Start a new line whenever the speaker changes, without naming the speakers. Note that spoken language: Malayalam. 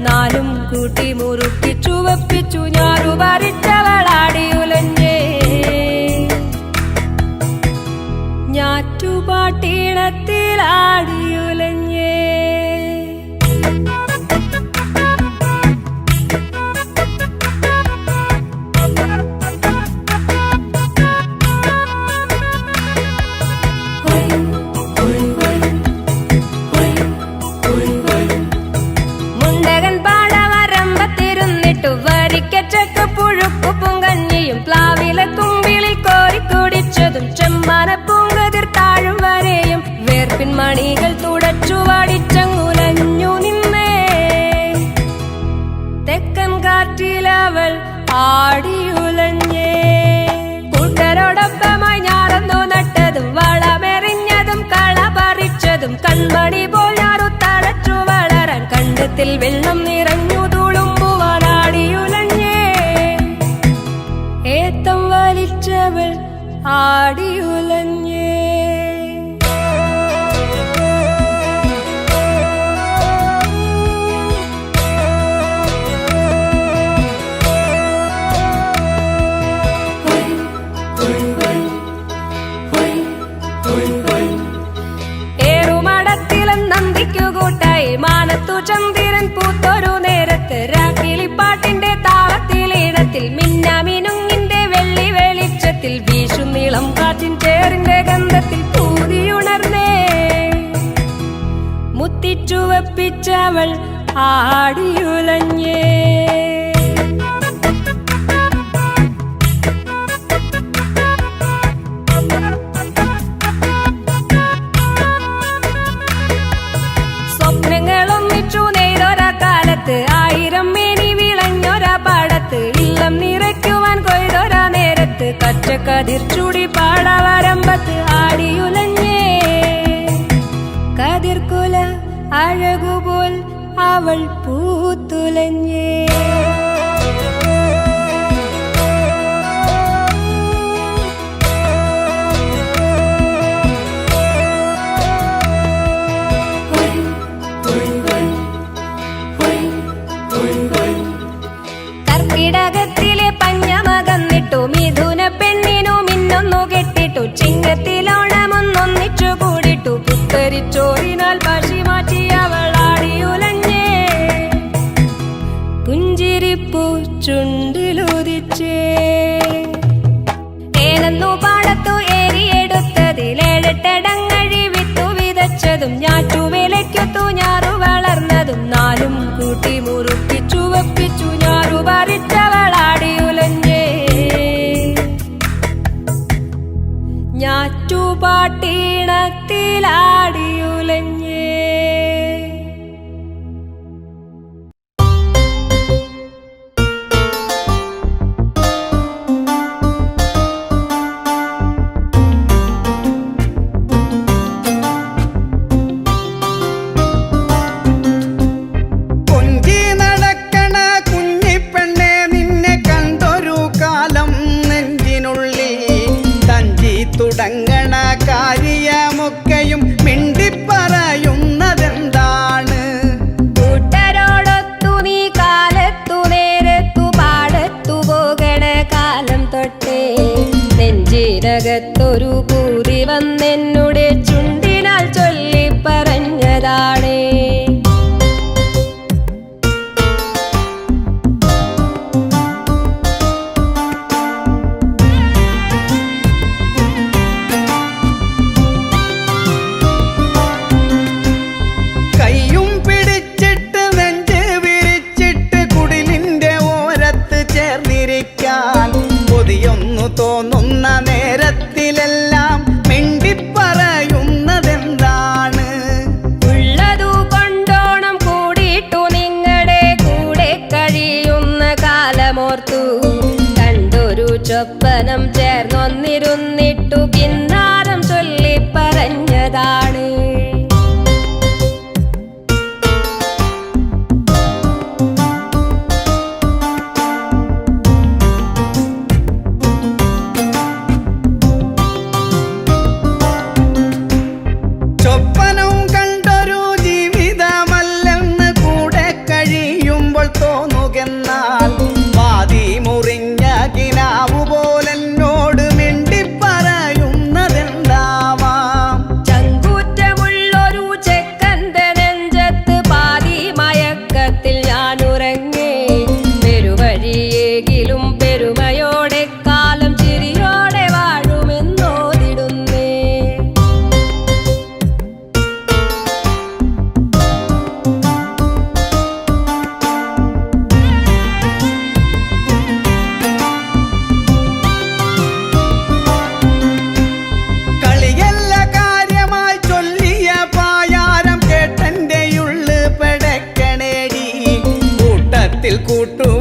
നാലും കൂട്ടി മുറുക്കി ചുവപ്പിച്ചു ഞാറു പറിച്ചവളാടിയുലഞ്ഞേ ഞാറ്റുപാട്ടീണത്തിലാടിയുലഞ്ഞേ പുഴുക്കുപ്പും കഞ്ഞിയും പ്ലാവിലെ കുമ്പിളിൽ കോരിക്കുടിച്ചതും ചെമ്മാന പൂങ്കതിർ താഴും വരെയും വേർപ്പിൻ മണികൾ തുടച്ചു വാടിച്ചങ്ങുലഞ്ഞു നിന്നേ തെക്കൻ കാറ്റിലവൾ ആടിയുലഞ്ഞേ കൂട്ടരോടൊപ്പമായി ഞാറന്നു നട്ടതും വളമെറിഞ്ഞതും കള പറിച്ചതും കൺമണി പോൽ ഞാറു തഴച്ചു വളരാൻ കണ്ടത്തിൽ വെള്ളം നിറഞ്ഞു തുളുമ്പുവാനാടിയുലഞ്ഞേ ഏത്തം വലിച്ചവൾ ആടിയുലഞ്ഞേ ഏറുമടത്തിലും നന്ദിക്കു കൂട്ടായി മാനത്തു ചന്ദ്രൻ പൂത്തൊരു നേരത്ത് രാക്കിളിപ്പാട്ടിന്റെ താളത്തിലീണത്തിൽ മിന്നാമിനുങ്ങിന്റെ വെള്ളി വെളിച്ചത്തിൽ വീശും നീളം കാറ്റിൻ ചേറിന്റെ ഗന്ധത്തിൽ പൂതിയുണർന്നേ മുത്തിച്ചുവപ്പിച്ചവൾ ആടിയുലഞ്ഞേ സ്വപ്നങ്ങളൊന്നിച്ചു നെയ്തൊരാ കാലത്ത് ആയിരം മേനി വിളഞ്ഞൊരാ പാടത്ത് ഇല്ലം നിറയ്ക്കുവാൻ കൊയ്തൊരാ നേരത്ത് കച്ചക്കതിർ ചൂടി പാടവരമ്പത്ത് ആടിയുലഞ്ഞേ കതിർക്കുല അഴകുപോൽ അവൾ പൂത്തുലഞ്ഞേ കർക്കിടകത്തിലെ പഞ്ഞമകന്നിട്ടു മിഥുന പെണ്ണിനു മിന്നൊന്നു കെട്ടിട്ടു ചിങ്ങത്തിലോണമൊന്നൊന്നിച്ചു കൂടിട്ടു പുത്തരിച്ചോറിനാൽ പശി മാറ്റി അവളാടിയുലഞ്ഞേ പുഞ്ചിരിപ്പൂ ചുണ്ടിലുദിച്ചേ ഏനെന്നു പാടത്തു ഏരിയെടുത്തതിലേഴെട്ടടങ്ങഴി വിത്തു വിതച്ചതും ഞാറ്റുവേലയ്ക്കൊത്തു ഞാറു വളർന്നതും നാലും കൂട്ടി മുറുക്കി ചുവപ്പിച്ചു ഞാറു പറിച്ചവളാടിയുലഞ്ഞേ ഞാറ്റുപാട്ടീണത്തിലാടിയുലഞ്ഞേ
തുടങ്ങണ കാര്യമൊക്കെയും മിണ്ടിപ്പറയുന്നതെന്താണ്?
കൂട്ടരോടൊത്തു നീ കാലത്തു നേരത്തു പാടത്തു പോകണ കാലം തൊട്ടേ നെഞ്ചിനകത്തൊരു പൂതി വന്നെന്നുടെ ചുണ്ടിനാൽ ചൊല്ലി പറഞ്ഞതാണേ
തോന്നുന്ന നേരത്തിലെല്ലാം മിണ്ടിപ്പറയുന്നതെന്താണ്?
ഉള്ളതു കൊണ്ടോണം കൂടിയിട്ടു നിങ്ങളുടെ കൂടെ കഴിയുന്ന കാലമോർത്തു കണ്ടൊരു ചൊപ്പനം ചേർന്നൊന്നിരുന്നിട്ടു കിന്നാരം ചൊല്ലി പറഞ്ഞതാണ്
സ്വപ്നം കണ്ടൊരു ജീവിതമല്ലെന്ന് കൂടെ കഴിയും കൂട്ടു